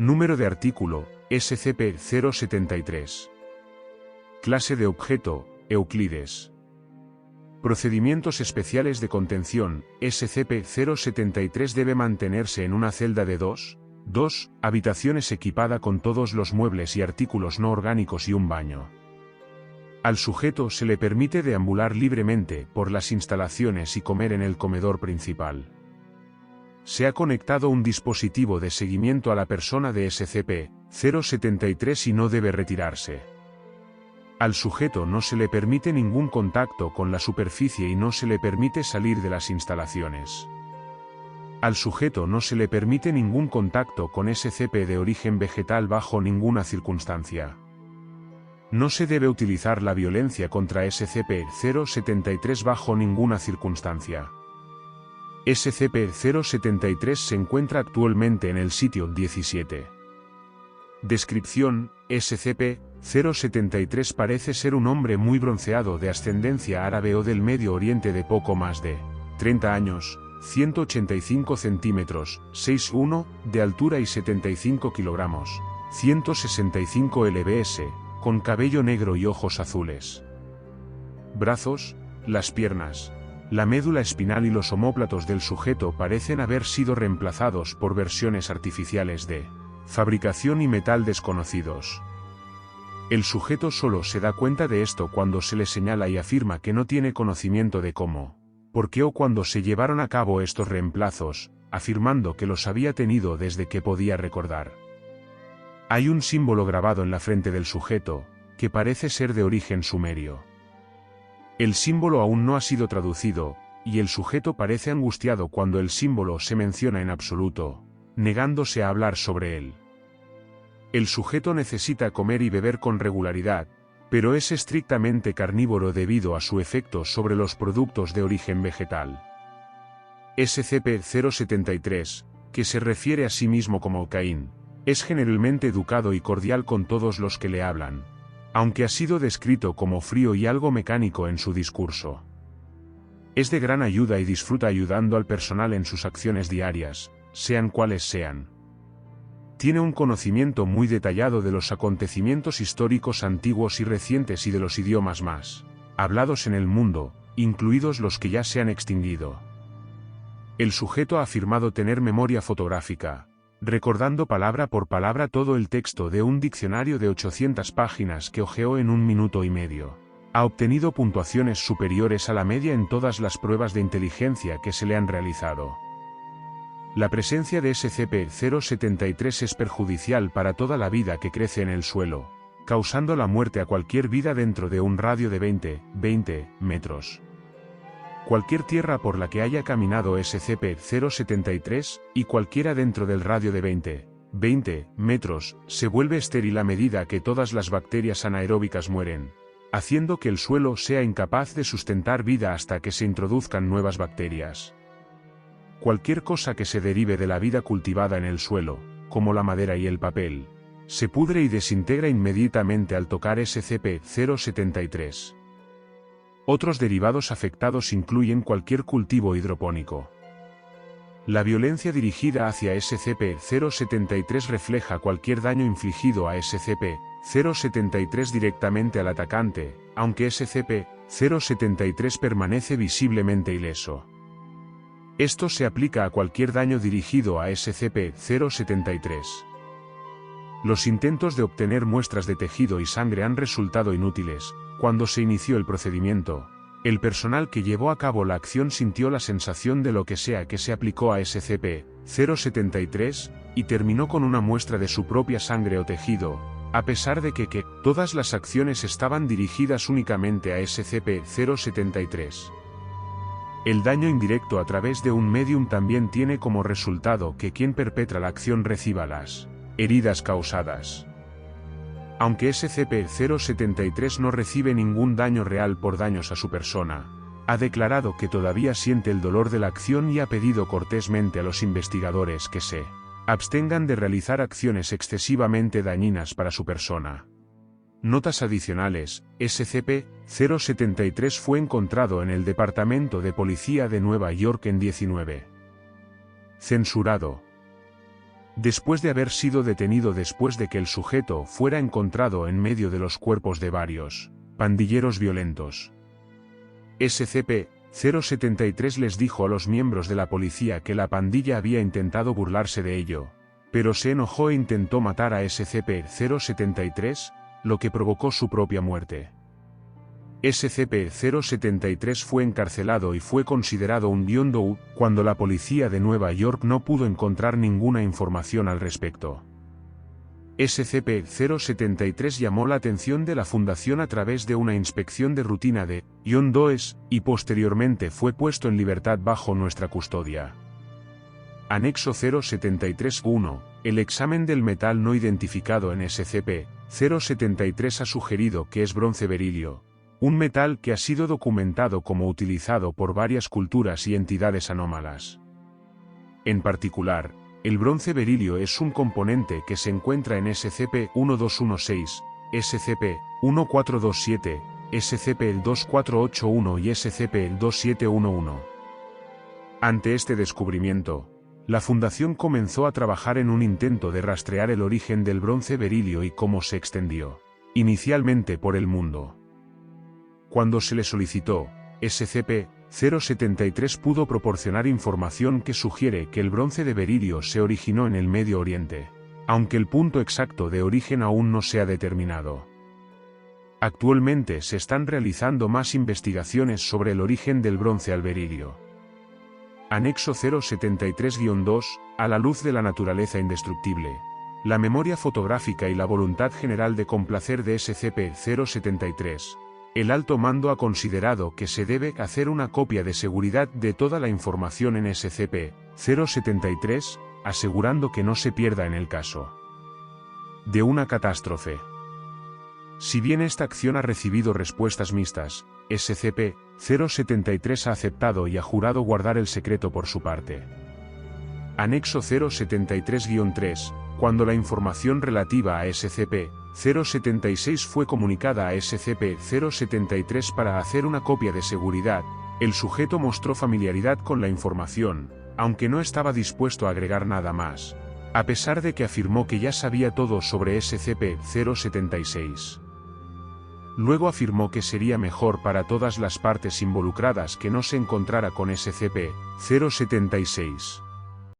Número de artículo, SCP-073. Clase de objeto, Euclides. Procedimientos especiales de contención, SCP-073 debe mantenerse en una celda de 2 habitaciones equipada con todos los muebles y artículos no orgánicos y un baño. Al sujeto se le permite deambular libremente por las instalaciones y comer en el comedor principal. Se ha conectado un dispositivo de seguimiento a la persona de SCP-073 y no debe retirarse. Al sujeto no se le permite ningún contacto con la superficie y no se le permite salir de las instalaciones. Al sujeto no se le permite ningún contacto con SCP de origen vegetal bajo ninguna circunstancia. No se debe utilizar la violencia contra SCP-073 bajo ninguna circunstancia. SCP-073 se encuentra actualmente en el sitio 17. Descripción: SCP-073 parece ser un hombre muy bronceado de ascendencia árabe o del Medio Oriente de poco más de 30 años, 185 centímetros, 6'1", de altura y 75 kilogramos, 165 lbs, con cabello negro y ojos azules. Brazos, las piernas, la médula espinal y los omóplatos del sujeto parecen haber sido reemplazados por versiones artificiales de fabricación y metal desconocidos. El sujeto solo se da cuenta de esto cuando se le señala y afirma que no tiene conocimiento de cómo, por qué o cuándo se llevaron a cabo estos reemplazos, afirmando que los había tenido desde que podía recordar. Hay un símbolo grabado en la frente del sujeto, que parece ser de origen sumerio. El símbolo aún no ha sido traducido, y el sujeto parece angustiado cuando el símbolo se menciona en absoluto, negándose a hablar sobre él. El sujeto necesita comer y beber con regularidad, pero es estrictamente carnívoro debido a su efecto sobre los productos de origen vegetal. SCP-073, que se refiere a sí mismo como Caín, es generalmente educado y cordial con todos los que le hablan, aunque ha sido descrito como frío y algo mecánico en su discurso. Es de gran ayuda y disfruta ayudando al personal en sus acciones diarias, sean cuales sean. Tiene un conocimiento muy detallado de los acontecimientos históricos antiguos y recientes y de los idiomas más hablados en el mundo, incluidos los que ya se han extinguido. El sujeto ha afirmado tener memoria fotográfica, recordando palabra por palabra todo el texto de un diccionario de 800 páginas que hojeó en 1 minuto y medio. Ha obtenido puntuaciones superiores a la media en todas las pruebas de inteligencia que se le han realizado. La presencia de SCP-073 es perjudicial para toda la vida que crece en el suelo, causando la muerte a cualquier vida dentro de un radio de 20 metros. Cualquier tierra por la que haya caminado SCP-073, y cualquiera dentro del radio de 20 metros, se vuelve estéril a medida que todas las bacterias anaeróbicas mueren, haciendo que el suelo sea incapaz de sustentar vida hasta que se introduzcan nuevas bacterias. Cualquier cosa que se derive de la vida cultivada en el suelo, como la madera y el papel, se pudre y desintegra inmediatamente al tocar SCP-073. Otros derivados afectados incluyen cualquier cultivo hidropónico. La violencia dirigida hacia SCP-073 refleja cualquier daño infligido a SCP-073 directamente al atacante, aunque SCP-073 permanece visiblemente ileso. Esto se aplica a cualquier daño dirigido a SCP-073. Los intentos de obtener muestras de tejido y sangre han resultado inútiles. Cuando se inició el procedimiento, el personal que llevó a cabo la acción sintió la sensación de lo que sea que se aplicó a SCP-073, y terminó con una muestra de su propia sangre o tejido, a pesar de que todas las acciones estaban dirigidas únicamente a SCP-073. El daño indirecto a través de un medium también tiene como resultado que quien perpetra la acción reciba las heridas causadas. Aunque SCP-073 no recibe ningún daño real por daños a su persona, ha declarado que todavía siente el dolor de la acción y ha pedido cortésmente a los investigadores que se abstengan de realizar acciones excesivamente dañinas para su persona. Notas adicionales: SCP-073 fue encontrado en el Departamento de Policía de Nueva York en 19. Censurado. después de haber sido detenido después de que el sujeto fuera encontrado en medio de los cuerpos de varios pandilleros violentos. SCP-073 les dijo a los miembros de la policía que la pandilla había intentado burlarse de ello, pero se enojó e intentó matar a SCP-073, lo que provocó su propia muerte. SCP-073 fue encarcelado y fue considerado un Beyond cuando la policía de Nueva York no pudo encontrar ninguna información al respecto. SCP-073 llamó la atención de la Fundación a través de una inspección de rutina de Beyond y posteriormente fue puesto en libertad bajo nuestra custodia. Anexo 073-1. El examen del metal no identificado en SCP-073 ha sugerido que es bronce berilio, un metal que ha sido documentado como utilizado por varias culturas y entidades anómalas. En particular, el bronce berilio es un componente que se encuentra en SCP-1216, SCP-1427, SCP-2481 y SCP-2711. Ante este descubrimiento, la Fundación comenzó a trabajar en un intento de rastrear el origen del bronce berilio y cómo se extendió, inicialmente por el mundo. Cuando se le solicitó, SCP-073 pudo proporcionar información que sugiere que el bronce de berilio se originó en el Medio Oriente, aunque el punto exacto de origen aún no se ha determinado. Actualmente se están realizando más investigaciones sobre el origen del bronce al berilio. Anexo 073-2, a la luz de la naturaleza indestructible, la memoria fotográfica y la voluntad general de complacer de SCP-073. El alto mando ha considerado que se debe hacer una copia de seguridad de toda la información en SCP-073, asegurando que no se pierda en el caso de una catástrofe. Si bien esta acción ha recibido respuestas mixtas, SCP-073 ha aceptado y ha jurado guardar el secreto por su parte. Anexo 073-3. Cuando la información relativa a SCP-076 fue comunicada a SCP-073 para hacer una copia de seguridad, el sujeto mostró familiaridad con la información, aunque no estaba dispuesto a agregar nada más, a pesar de que afirmó que ya sabía todo sobre SCP-076. Luego afirmó que sería mejor para todas las partes involucradas que no se encontrara con SCP-076.